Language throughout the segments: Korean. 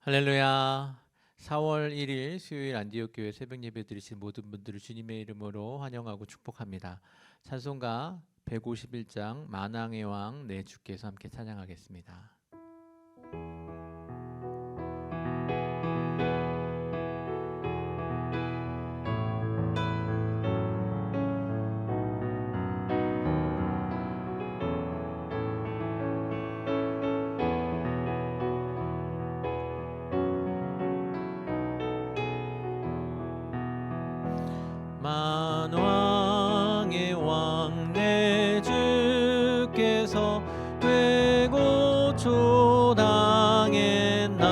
할렐루야. 4월 1일 수요일 안디옥 교회 새벽 예배 드리신 모든 분들을 주님의 이름으로 환영하고 축복합니다. 찬송가 151장 만왕의 왕 내 주께서 함께 찬양하겠습니다. 만왕의 왕 내 주께서 회고초 당했나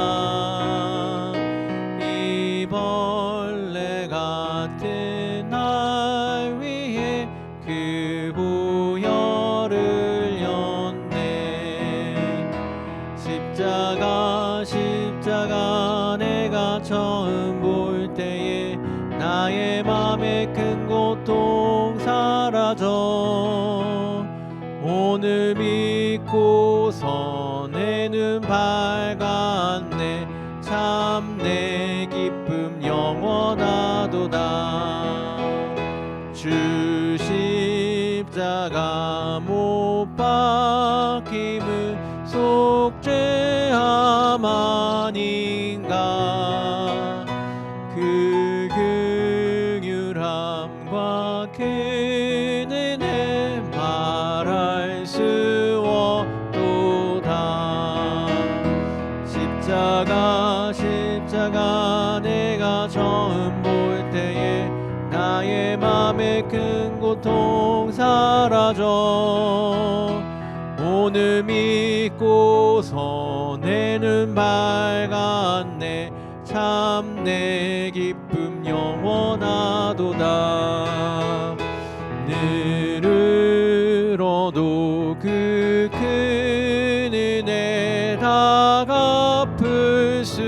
이 벌레 같은 날 위해 그 보혈을 였네. 십자가 내가 처음 볼 때에 나의 맘에 큰 고통 사라져 오늘 믿고서 내 눈 밝았네. 참 내 기쁨 영원하도다. 주 십자가 못 박힘은 속죄함 아닌가. 그 긍휼함과 그 은혜 말할 수 없도다. 십자가 내가 처음 볼 때에 나의 맘에 큰 고통 사라져 오늘 믿고서 내 눈 밝았네. 참 내 기쁨 영원하도다. 늘으로도 그 큰 은혜 다 갚을 수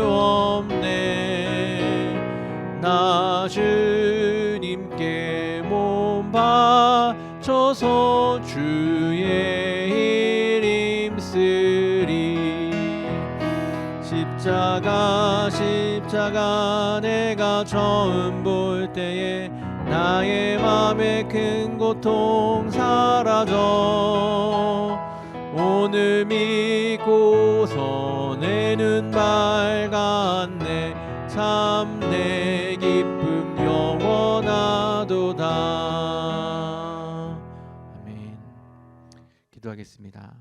없네. 나 주님께 몸 바쳐서 주의 일 힘쓰리. 십자가 내가 처음 볼 때에 나의 맘에 큰 고통 사라져 오늘 믿고서 내 눈 밝았네. 참 내 기쁨 영원하도다. 아멘. 기도하겠습니다.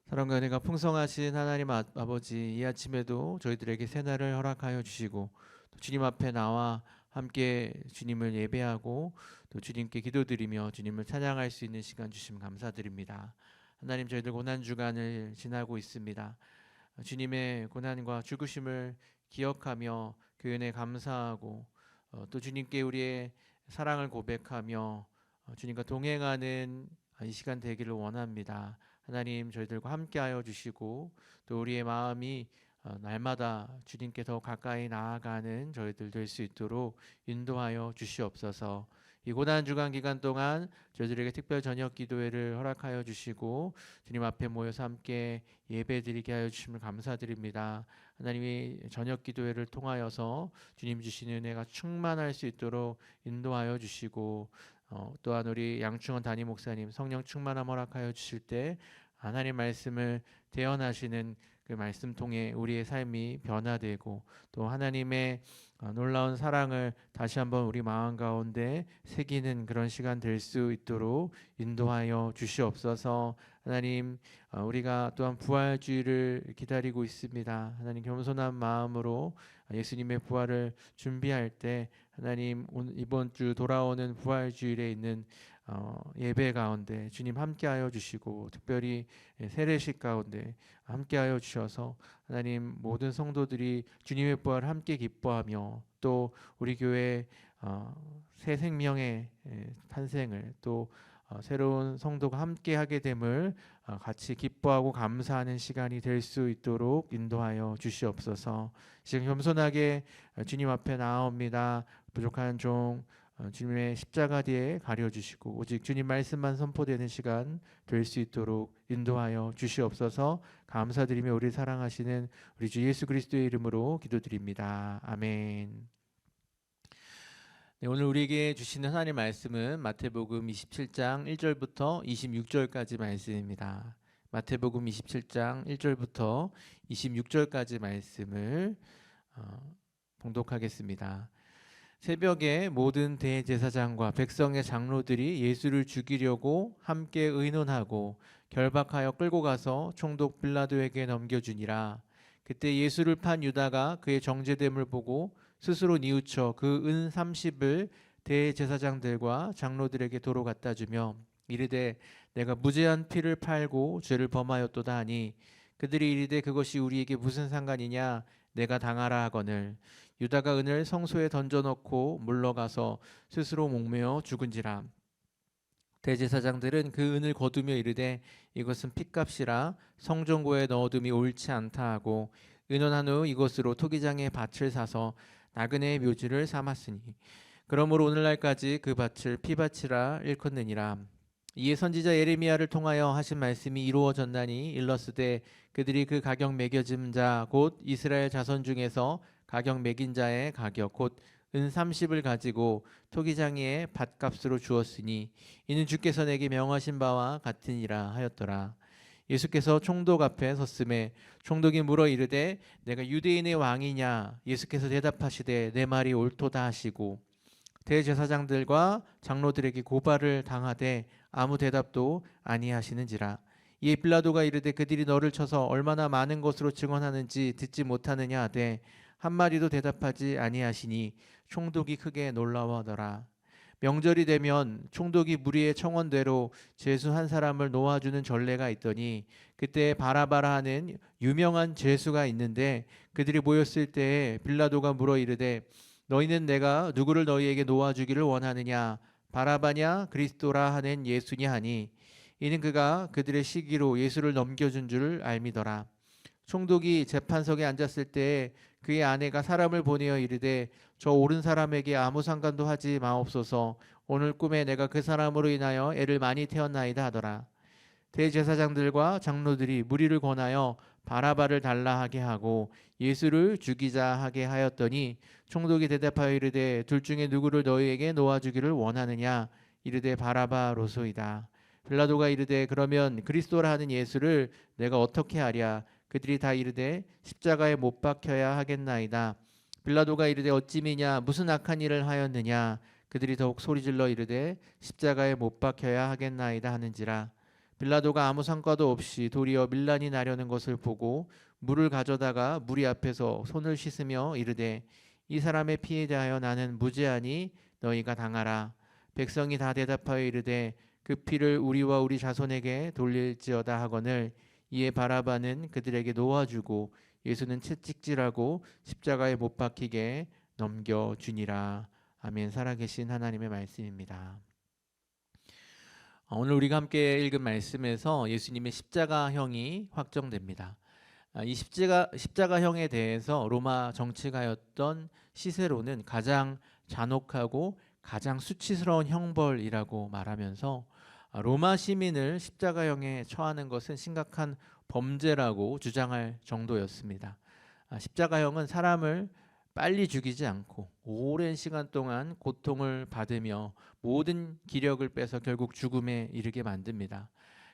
사랑과 은혜가 풍성하신 하나님 아버지, 이 아침에도 저희들에게 새날을 허락하여 주시고 또 주님 앞에 나와 함께 주님을 예배하고 또 주님께 기도드리며 주님을 찬양할 수 있는 시간 주심 감사드립니다. 하나님, 저희들 고난주간을 지나고 있습니다. 주님의 고난과 죽으심을 기억하며 그 은혜 감사하고 또 주님께 우리의 사랑을 고백하며 주님과 동행하는 이 시간 되기를 원합니다. 하나님, 저희들과 함께하여 주시고 또 우리의 마음이 날마다 주님께 더 가까이 나아가는 저희들 될 수 있도록 인도하여 주시옵소서. 이 고난주간 기간 동안 저희들에게 특별 저녁 기도회를 허락하여 주시고 주님 앞에 모여서 함께 예배드리게 하여 주심을 감사드립니다. 하나님이 저녁 기도회를 통하여서 주님 주시는 은혜가 충만할 수 있도록 인도하여 주시고 또한 우리 양충원 담임 목사님 성령 충만함 허락하여 주실 때 하나님 말씀을 대언하시는 그 말씀 통해 우리의 삶이 변화되고 또 하나님의 놀라운 사랑을 다시 한번 우리 마음 가운데 새기는 그런 시간 될 수 있도록 인도하여 주시옵소서. 하나님, 우리가 또한 부활주의를 기다리고 있습니다. 하나님, 겸손한 마음으로 예수님의 부활을 준비할 때 하나님, 이번 주 돌아오는 부활주일에 있는 예배 가운데 주님 함께하여 주시고 특별히 세례식 가운데 함께하여 주셔서 하나님, 모든 성도들이 주님의 부활을 함께 기뻐하며 또 우리 교회 새 생명의 탄생을 또 새로운 성도가 함께하게 됨을 같이 기뻐하고 감사하는 시간이 될 수 있도록 인도하여 주시옵소서. 지금 겸손하게 주님 앞에 나아옵니다. 부족한 종 주님의 십자가 뒤에 가려주시고 오직 주님 말씀만 선포되는 시간 될 수 있도록 인도하여 주시옵소서. 감사드리며 우리 사랑하시는 우리 주 예수 그리스도의 이름으로 기도드립니다. 아멘. 네, 오늘 우리에게 주시는 하나님 말씀은 마태복음 27장 1절부터 26절까지 말씀입니다. 마태복음 27장 1절부터 26절까지 말씀을 봉독하겠습니다. 새벽에 모든 대제사장과 백성의 장로들이 예수를 죽이려고 함께 의논하고 결박하여 끌고 가서 총독 빌라도에게 넘겨주니라. 그때 예수를 판 유다가 그의 정죄됨을 보고 스스로 뉘우쳐 그 은 30을 대제사장들과 장로들에게 도로 갖다 주며 이르되 내가 무죄한 피를 팔고 죄를 범하였도다 하니 그들이 이르되 그것이 우리에게 무슨 상관이냐 내가 당하라 하거늘 유다가 은을 성소에 던져놓고 물러가서 스스로 목매어 죽은지라. 대제사장들은 그 은을 거두며 이르되 이것은 핏값이라 성전고에 넣어둠이 옳지 않다 하고 의논한 후 이것으로 토기장에 밭을 사서 나그네의 묘지를 삼았으니 그러므로 오늘날까지 그 밭을 피밭이라 일컫느니라. 이에 선지자 예레미야를 통하여 하신 말씀이 이루어졌나니 일렀으되 그들이 그 가격 매겨진 자 곧 이스라엘 자손 중에서 가격 매긴 자의 가격 곧 은 30을 가지고 토기장이의 밭값으로 주었으니 이는 주께서 내게 명하신 바와 같으니라 하였더라. 예수께서 총독 앞에 섰음에 총독이 물어 이르되 내가 유대인의 왕이냐 예수께서 대답하시되 내 말이 옳도다 하시고 대제사장들과 장로들에게 고발을 당하되 아무 대답도 아니하시는지라. 이에 빌라도가 이르되 그들이 너를 쳐서 얼마나 많은 것으로 증언하는지 듣지 못하느냐 하되 한마디도 대답하지 아니하시니 총독이 크게 놀라워하더라. 명절이 되면 총독이 무리의 청원대로 죄수 한 사람을 놓아주는 전례가 있더니 그때 바라바라 하는 유명한 죄수가 있는데 그들이 모였을 때에 빌라도가 물어 이르되 너희는 내가 누구를 너희에게 놓아주기를 원하느냐 바라바냐 그리스도라 하는 예수냐 하니 이는 그가 그들의 시기로 예수를 넘겨준 줄 알미더라. 총독이 재판석에 앉았을 때에 그의 아내가 사람을 보내어 이르되 저 옳은 사람에게 아무 상관도 하지 마옵소서. 오늘 꿈에 내가 그 사람으로 인하여 애를 많이 태웠나이다 하더라. 대제사장들과 장로들이 무리를 권하여 바라바를 달라 하게 하고 예수를 죽이자 하게 하였더니 총독이 대답하여 이르되 둘 중에 누구를 너희에게 놓아주기를 원하느냐 이르되 바라바로소이다. 빌라도가 이르되 그러면 그리스도라 하는 예수를 내가 어떻게 하랴. 그들이 다 이르되 십자가에 못 박혀야 하겠나이다. 빌라도가 이르되 어찌미냐 무슨 악한 일을 하였느냐. 그들이 더욱 소리질러 이르되 십자가에 못 박혀야 하겠나이다 하는지라. 빌라도가 아무 상관도 없이 도리어 밀란이 나려는 것을 보고 물을 가져다가 무리 앞에서 손을 씻으며 이르되 이 사람의 피에 대하여 나는 무죄하니 너희가 당하라. 백성이 다 대답하여 이르되 그 피를 우리와 우리 자손에게 돌릴지어다 하거늘 이에 바라바는 그들에게 놓아주고 예수는 채찍질하고 십자가에 못 박히게 넘겨주니라. 아멘. 살아계신 하나님의 말씀입니다. 오늘 우리가 함께 읽은 말씀에서 예수님의 십자가형이 확정됩니다. 이 십자가형에 대해서 로마 정치가였던 시세로는 가장 잔혹하고 가장 수치스러운 형벌이라고 말하면서 로마 시민을 십자가형에 처하는 것은 심각한 범죄라고 주장할 정도였습니다. 십자가형은 사람을 빨리 죽이지 않고 오랜 시간 동안 고통을 받으며 모든 기력을 빼서 결국 죽음에 이르게 만듭니다.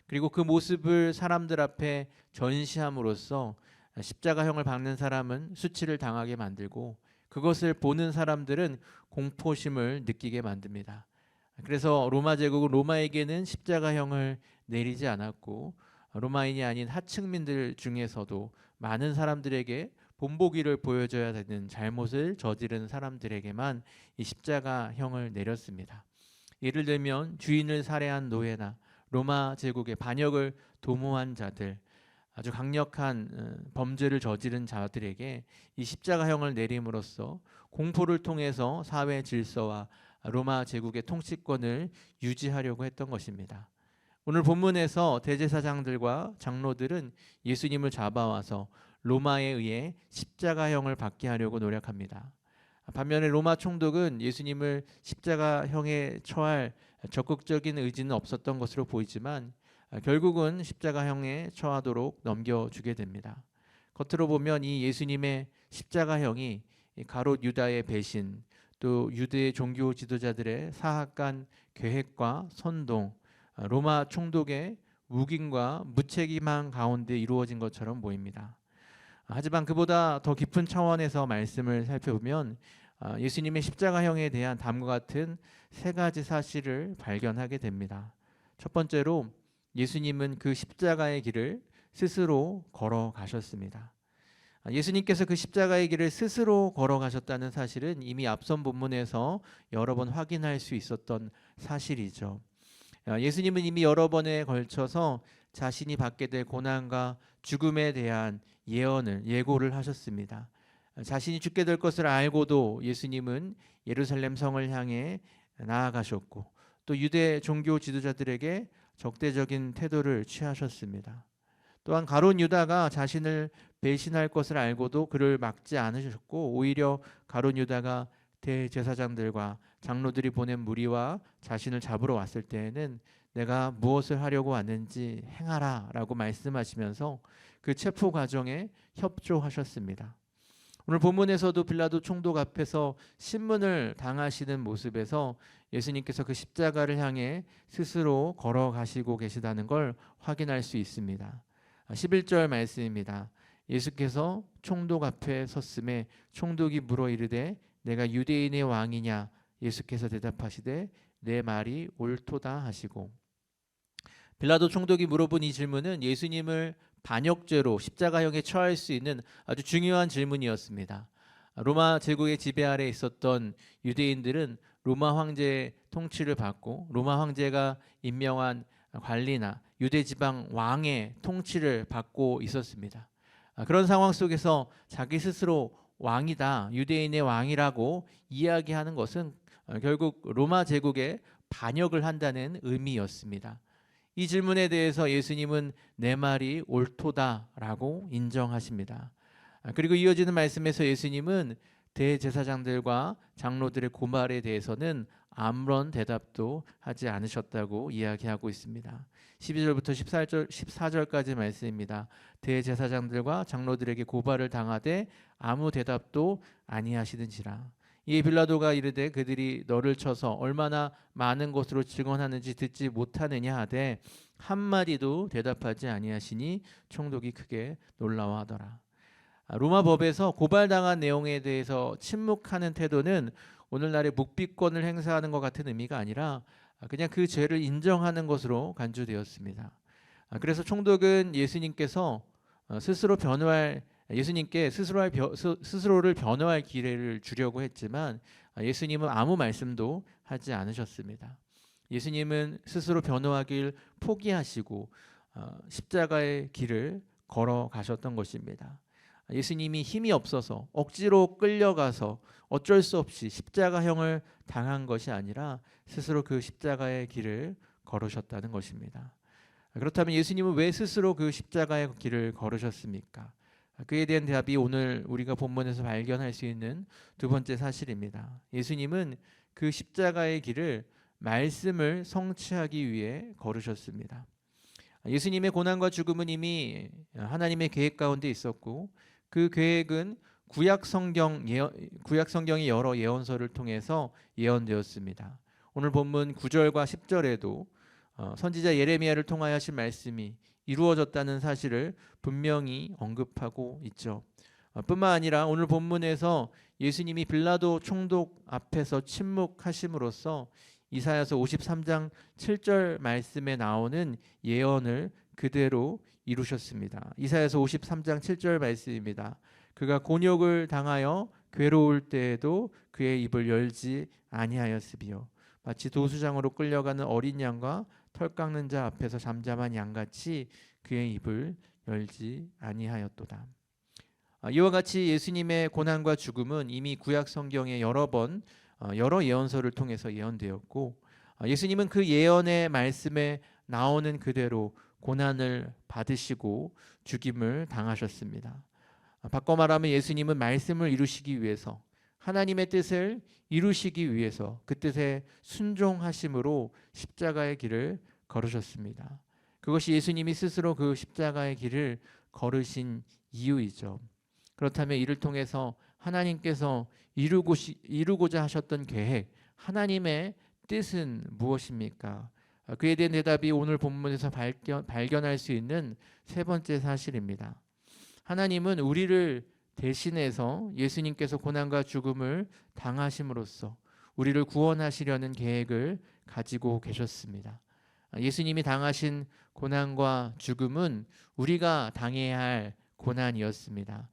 그리고 그 모습을 사람들 앞에 전시함으로써 십자가형을 박는 사람은 수치를 당하게 만들고 그것을 보는 사람들은 공포심을 느끼게 만듭니다. 그래서 로마 제국은 로마에게는 십자가형을 내리지 않았고 로마인이 아닌 하층민들 중에서도 많은 사람들에게 본보기를 보여줘야 되는 잘못을 저지른 사람들에게만 이 십자가형을 내렸습니다. 예를 들면 주인을 살해한 노예나 로마 제국의 반역을 도모한 자들, 아주 강력한 범죄를 저지른 자들에게 이 십자가형을 내림으로써 공포를 통해서 사회 질서와 로마 제국의 통치권을 유지하려고 했던 것입니다. 오늘 본문에서 대제사장들과 장로들은 예수님을 잡아와서 로마에 의해 십자가형을 받게 하려고 노력합니다. 반면에 로마 총독은 예수님을 십자가형에 처할 적극적인 의지는 없었던 것으로 보이지만 결국은 십자가형에 처하도록 넘겨주게 됩니다. 겉으로 보면 이 예수님의 십자가형이 가롯 유다의 배신, 또 유대 종교 지도자들의 사악한 계획과 선동, 로마 총독의 묵인과 무책임한 가운데 이루어진 것처럼 보입니다. 하지만 그보다 더 깊은 차원에서 말씀을 살펴보면 예수님의 십자가형에 대한 다음과 같은 세 가지 사실을 발견하게 됩니다. 첫 번째로 예수님은 그 십자가의 길을 스스로 걸어가셨습니다. 예수님께서 그 십자가의 길을 스스로 걸어가셨다는 사실은 이미 앞선 본문에서 여러 번 확인할 수 있었던 사실이죠. 예수님은 이미 여러 번에 걸쳐서 자신이 받게 될 고난과 죽음에 대한 예고를 하셨습니다. 자신이 죽게 될 것을 알고도 예수님은 예루살렘 성을 향해 나아가셨고 또 유대 종교 지도자들에게 적대적인 태도를 취하셨습니다. 또한 가룟 유다가 자신을 배신할 것을 알고도 그를 막지 않으셨고 오히려 가룟 유다가 대제사장들과 장로들이 보낸 무리와 자신을 잡으러 왔을 때에는 내가 무엇을 하려고 왔는지 행하라 라고 말씀하시면서 그 체포 과정에 협조하셨습니다. 오늘 본문에서도 빌라도 총독 앞에서 신문을 당하시는 모습에서 예수님께서 그 십자가를 향해 스스로 걸어가시고 계시다는 걸 확인할 수 있습니다. 11절 말씀입니다. 예수께서 총독 앞에 섰음에 총독이 물어 이르되 내가 유대인의 왕이냐? 예수께서 대답하시되 내 말이 옳도다 하시고. 빌라도 총독이 물어본 이 질문은 예수님을 반역죄로 십자가형에 처할 수 있는 아주 중요한 질문이었습니다. 로마 제국의 지배 아래 있었던 유대인들은 로마 황제의 통치를 받고 로마 황제가 임명한 관리나 유대 지방 왕의 통치를 받고 있었습니다. 그런 상황 속에서 자기 스스로 왕이다, 유대인의 왕이라고 이야기하는 것은 결국 로마 제국에 반역을 한다는 의미였습니다. 이 질문에 대해서 예수님은 내 말이 옳도다라고 인정하십니다. 그리고 이어지는 말씀에서 예수님은 대제사장들과 장로들의 고발에 대해서는 아무런 대답도 하지 않으셨다고 이야기하고 있습니다. 12절부터 14절까지 말씀입니다. 대제사장들과 장로들에게 고발을 당하되 아무 대답도 아니하시는지라. 이에 빌라도가 이르되 그들이 너를 쳐서 얼마나 많은 것으로 증언하는지 듣지 못하느냐 하되 한마디도 대답하지 아니하시니 총독이 크게 놀라워하더라. 로마 법에서 고발당한 내용에 대해서 침묵하는 태도는 오늘날의 묵비권을 행사하는 것 같은 의미가 아니라 그냥 그 죄를 인정하는 것으로 간주되었습니다. 그래서 총독은 예수님께 스스로를 변호할 기회를 주려고 했지만 예수님은 아무 말씀도 하지 않으셨습니다. 예수님은 스스로 변호하길 포기하시고 십자가의 길을 걸어가셨던 것입니다. 예수님이 힘이 없어서 억지로 끌려가서 어쩔 수 없이 십자가형을 당한 것이 아니라 스스로 그 십자가의 길을 걸으셨다는 것입니다. 그렇다면 예수님은 왜 스스로 그 십자가의 길을 걸으셨습니까? 그에 대한 대답이 오늘 우리가 본문에서 발견할 수 있는 두 번째 사실입니다. 예수님은 그 십자가의 길을 말씀을 성취하기 위해 걸으셨습니다. 예수님의 고난과 죽음은 이미 하나님의 계획 가운데 있었고 그 계획은 구약 성경의 여러 예언서를 통해서 예언되었습니다. 오늘 본문 9절과 10절에도 선지자 예레미야를 통하여 하신 말씀이 이루어졌다는 사실을 분명히 언급하고 있죠. 뿐만 아니라 오늘 본문에서 예수님이 빌라도 총독 앞에서 침묵하심으로써 이사야서 53장 7절 말씀에 나오는 예언을 그대로 이루셨습니다. 이사야서 53장 7절 말씀입니다. 그가 곤욕을 당하여 괴로울 때에도 그의 입을 열지 아니하였으며 마치 도수장으로 끌려가는 어린 양과 털 깎는 자 앞에서 잠잠한 양같이 그의 입을 열지 아니하였도다. 이와 같이 예수님의 고난과 죽음은 이미 구약 성경에 여러 예언서를 통해서 예언되었고 예수님은 그 예언의 말씀에 나오는 그대로 고난을 받으시고 죽임을 당하셨습니다. 바꿔 말하면 예수님은 말씀을 이루시기 위해서 하나님의 뜻을 이루시기 위해서 그 뜻에 순종하심으로 십자가의 길을 걸으셨습니다. 그것이 예수님이 스스로 그 십자가의 길을 걸으신 이유이죠. 그렇다면 이를 통해서 하나님께서 이루고자 하셨던 계획, 하나님의 뜻은 무엇입니까? 그에 대한 대답이 오늘 본문에서 발견할 수 있는 세 번째 사실입니다. 하나님은 우리를 대신해서 예수님께서 고난과 죽음을 당하심으로써 우리를 구원하시려는 계획을 가지고 계셨습니다. 예수님이 당하신 고난과 죽음은 우리가 당해야 할 고난이었습니다.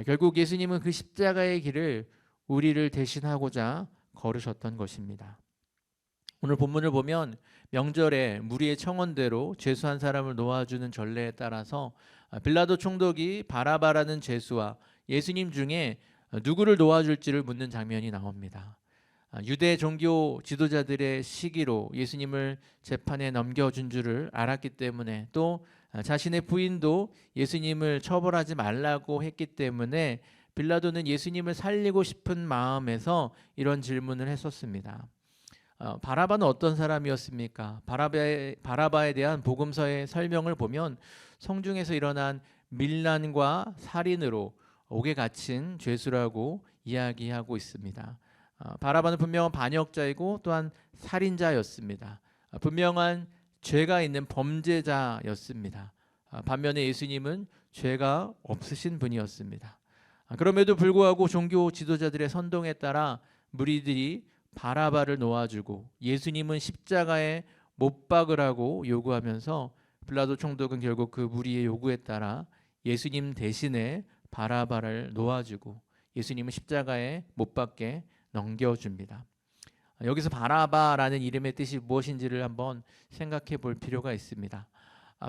결국 예수님은 그 십자가의 길을 우리를 대신하고자 걸으셨던 것입니다. 오늘 본문을 보면 명절에 무리의 청원대로 죄수한 사람을 놓아주는 전례에 따라서 빌라도 총독이 바라바라는 죄수와 예수님 중에 누구를 놓아줄지를 묻는 장면이 나옵니다. 유대 종교 지도자들의 시기로 예수님을 재판에 넘겨준 줄을 알았기 때문에 또 자신의 부인도 예수님을 처벌하지 말라고 했기 때문에 빌라도는 예수님을 살리고 싶은 마음에서 이런 질문을 했었습니다. 바라바는 어떤 사람이었습니까? 바라바에 대한 복음서의 설명을 보면 성중에서 일어난 밀란과 살인으로 옥에 갇힌 죄수라고 이야기하고 있습니다. 바라바는 분명한 반역자이고 또한 살인자였습니다. 분명한 죄가 있는 범죄자였습니다. 반면에 예수님은 죄가 없으신 분이었습니다. 그럼에도 불구하고 종교 지도자들의 선동에 따라 무리들이 바라바를 놓아주고 예수님은 십자가에 못 박으라고 요구하면서 빌라도 총독은 결국 그 무리의 요구에 따라 예수님 대신에 바라바를 놓아주고 예수님은 십자가에 못 박게 넘겨줍니다. 여기서 바라바라는 이름의 뜻이 무엇인지를 한번 생각해 볼 필요가 있습니다.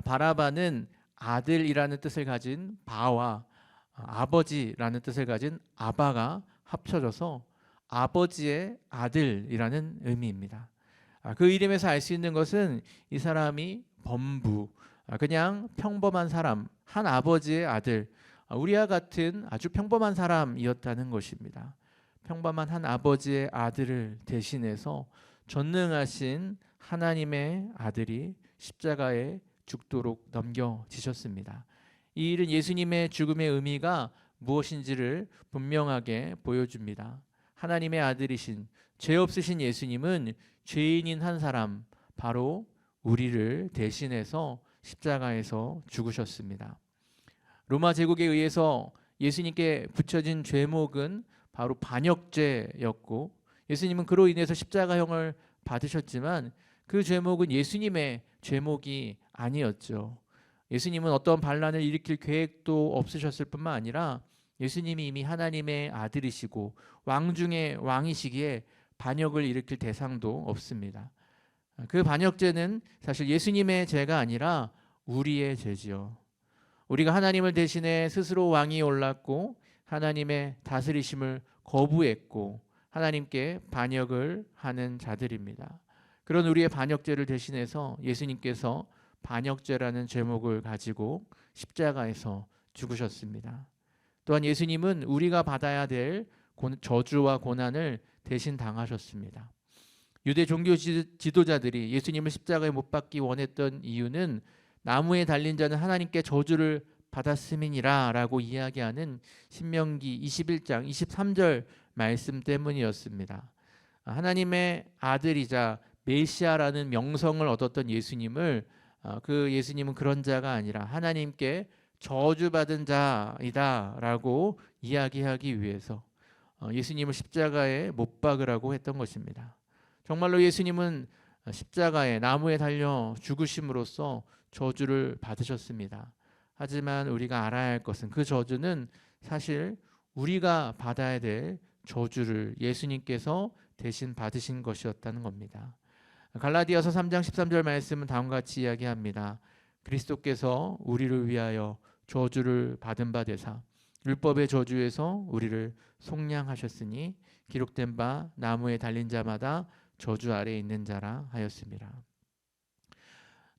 바라바는 아들이라는 뜻을 가진 바와 아버지라는 뜻을 가진 아바가 합쳐져서 아버지의 아들이라는 의미입니다. 그 이름에서 알 수 있는 것은 이 사람이 범부, 그냥 평범한 사람, 한 아버지의 아들, 우리와 같은 아주 평범한 사람이었다는 것입니다. 평범한 한 아버지의 아들을 대신해서 전능하신 하나님의 아들이 십자가에 죽도록 넘겨지셨습니다. 이 일은 예수님의 죽음의 의미가 무엇인지를 분명하게 보여줍니다. 하나님의 아들이신 죄 없으신 예수님은 죄인인 한 사람, 바로 우리를 대신해서 십자가에서 죽으셨습니다. 로마 제국에 의해서 예수님께 붙여진 죄목은 바로 반역죄였고 예수님은 그로 인해서 십자가형을 받으셨지만 그 죄목은 예수님의 죄목이 아니었죠. 예수님은 어떤 반란을 일으킬 계획도 없으셨을 뿐만 아니라 예수님이 이미 하나님의 아들이시고 왕 중의 왕이시기에 반역을 일으킬 대상도 없습니다. 그 반역죄는 사실 예수님의 죄가 아니라 우리의 죄지요. 우리가 하나님을 대신해 스스로 왕이 올랐고 하나님의 다스리심을 거부했고 하나님께 반역을 하는 자들입니다. 그런 우리의 반역죄를 대신해서 예수님께서 반역죄라는 제목을 가지고 십자가에서 죽으셨습니다. 또한 예수님은 우리가 받아야 될 저주와 고난을 대신 당하셨습니다. 유대 종교 지도자들이 예수님을 십자가에 못 박기 원했던 이유는 나무에 달린 자는 하나님께 저주를 받았음이니라 라고 이야기하는 신명기 21장 23절 말씀 때문이었습니다. 하나님의 아들이자 메시아라는 명성을 얻었던 예수님을 그 예수님은 그런 자가 아니라 하나님께 저주받은 자이다 라고 이야기하기 위해서 예수님을 십자가에 못 박으라고 했던 것입니다. 정말로 예수님은 십자가에 나무에 달려 죽으심으로써 저주를 받으셨습니다. 하지만 우리가 알아야 할 것은 그 저주는 사실 우리가 받아야 될 저주를 예수님께서 대신 받으신 것이었다는 겁니다. 갈라디아서 3장 13절 말씀은 다음과 같이 이야기합니다. 그리스도께서 우리를 위하여 저주를 받은 바 되사 율법의 저주에서 우리를 속량하셨으니 기록된 바 나무에 달린 자마다 저주 아래에 있는 자라 하였습니다.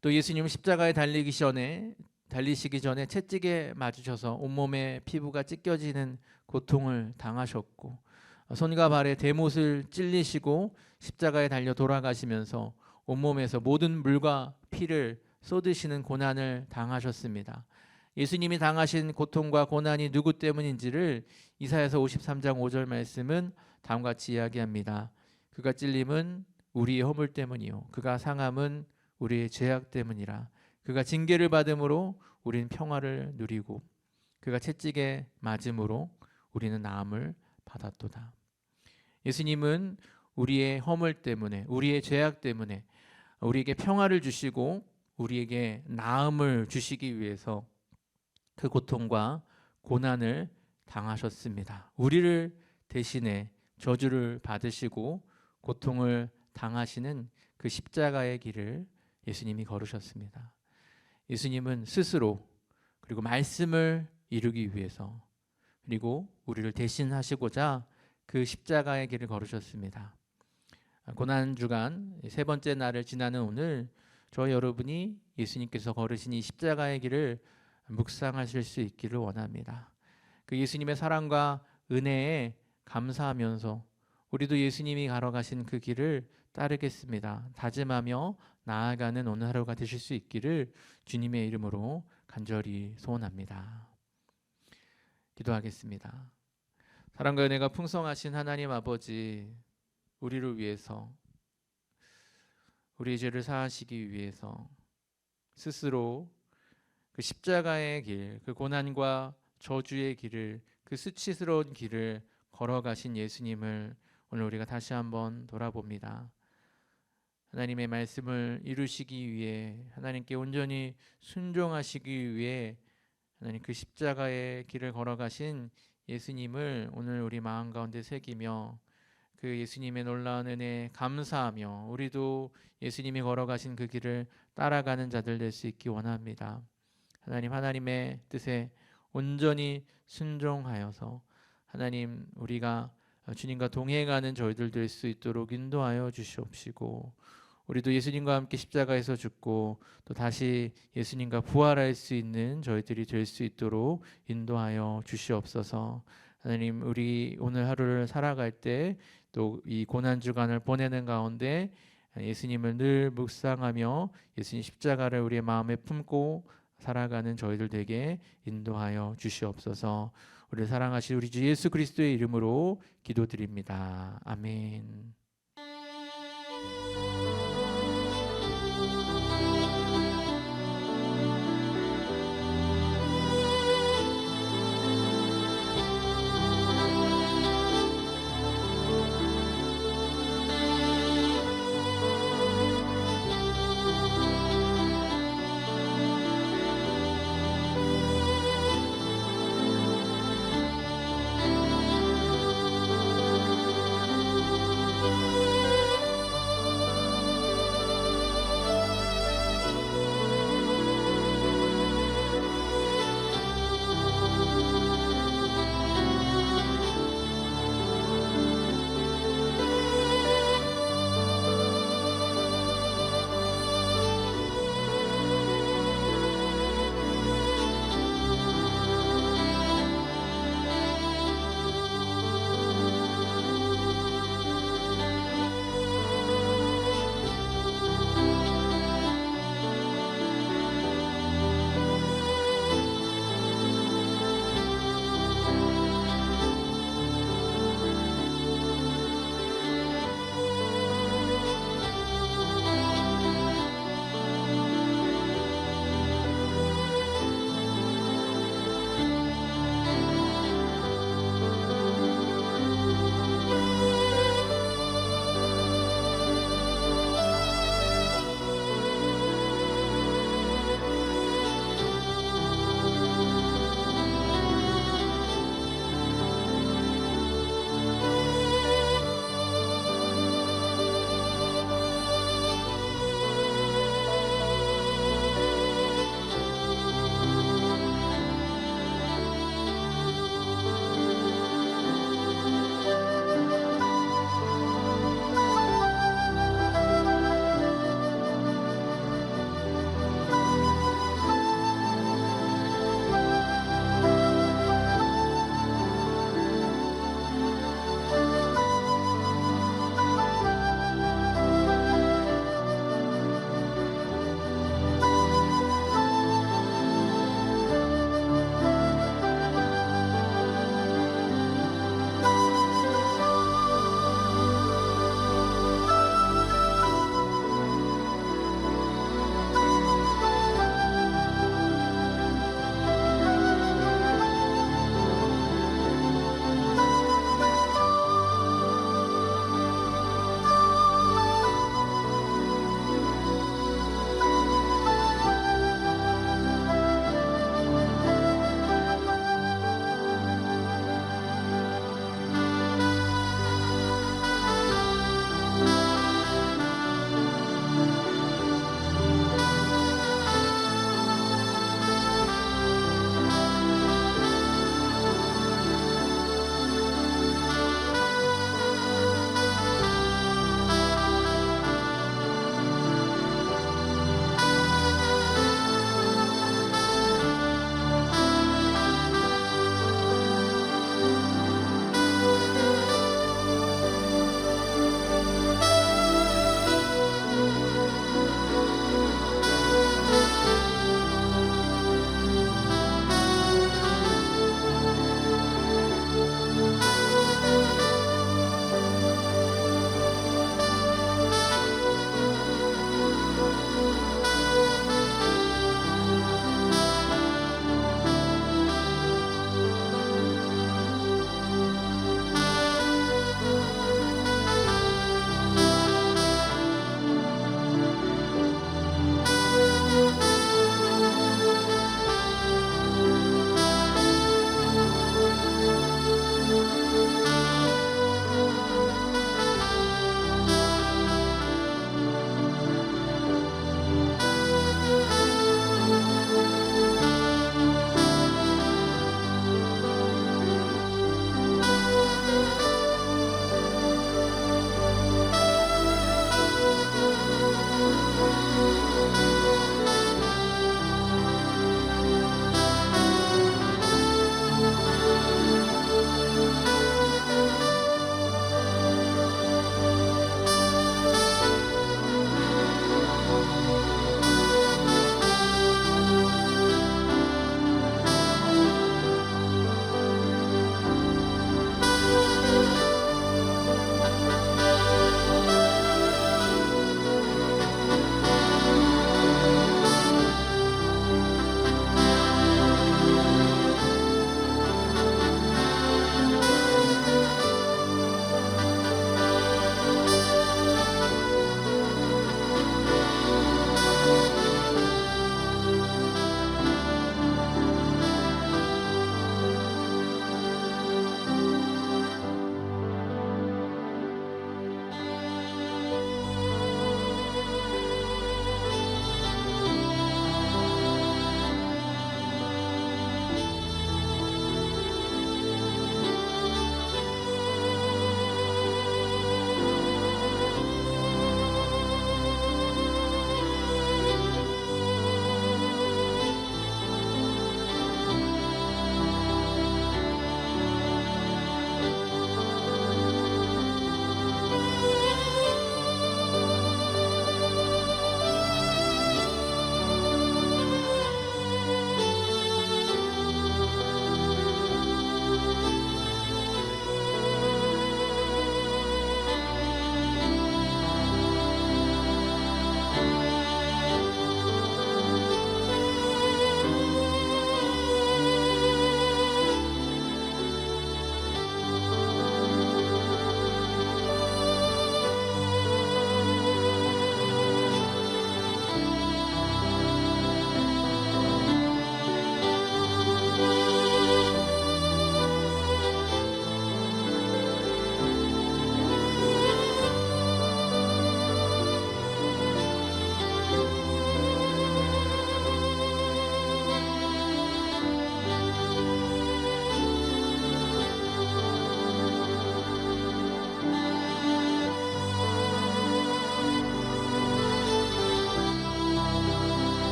또 예수님은 십자가에 달리시기 전에 채찍에 맞으셔서 온몸에 피부가 찢겨지는 고통을 당하셨고 손과 발에 대못을 찔리시고 십자가에 달려 돌아가시면서 온몸에서 모든 물과 피를 쏟으시는 고난을 당하셨습니다. 예수님이 당하신 고통과 고난이 누구 때문인지를 이사야서 53장 5절 말씀은 다음과 같이 이야기합니다. 그가 찔림은 우리의 허물 때문이요 그가 상함은 우리의 죄악 때문이라. 그가 징계를 받음으로 우리는 평화를 누리고 그가 채찍에 맞음으로 우리는 나음을 받았도다. 예수님은 우리의 허물 때문에 우리의 죄악 때문에 우리에게 평화를 주시고 우리에게 나음을 주시기 위해서 그 고통과 고난을 당하셨습니다. 우리를 대신해 저주를 받으시고 고통을 당하시는 그 십자가의 길을 예수님이 걸으셨습니다. 예수님은 스스로 그리고 말씀을 이루기 위해서 그리고 우리를 대신하시고자 그 십자가의 길을 걸으셨습니다. 고난주간 세 번째 날을 지나는 오늘 저 여러분이 예수님께서 걸으신 이 십자가의 길을 묵상하실 수 있기를 원합니다. 그 예수님의 사랑과 은혜에 감사하면서 우리도 예수님이 걸어가신 그 길을 따르겠습니다. 다짐하며 나아가는 오늘 하루가 되실 수 있기를 주님의 이름으로 간절히 소원합니다. 기도하겠습니다. 사랑과 은혜가 풍성하신 하나님 아버지, 우리를 위해서 우리의 죄를 사하시기 위해서 스스로 그 십자가의 길, 그 고난과 저주의 길을, 그 수치스러운 길을 걸어가신 예수님을 오늘 우리가 다시 한번 돌아봅니다. 하나님의 말씀을 이루시기 위해 하나님께 온전히 순종하시기 위해 하나님 그 십자가의 길을 걸어가신 예수님을 오늘 우리 마음 가운데 새기며 그 예수님의 놀라운 은혜에 감사하며 우리도 예수님이 걸어가신 그 길을 따라가는 자들 될 수 있기 원합니다. 하나님의 뜻에 온전히 순종하여서 하나님 우리가 주님과 동행하는 저희들 될 수 있도록 인도하여 주시옵시고 우리도 예수님과 함께 십자가에서 죽고 또 다시 예수님과 부활할 수 있는 저희들이 될 수 있도록 인도하여 주시옵소서. 하나님 우리 오늘 하루를 살아갈 때 또 이 고난주간을 보내는 가운데 예수님을 늘 묵상하며 예수님 십자가를 우리의 마음에 품고 살아가는 저희들 되게 인도하여 주시옵소서. 우리를 사랑하신 우리 주 예수 그리스도의 이름으로 기도드립니다. 아멘.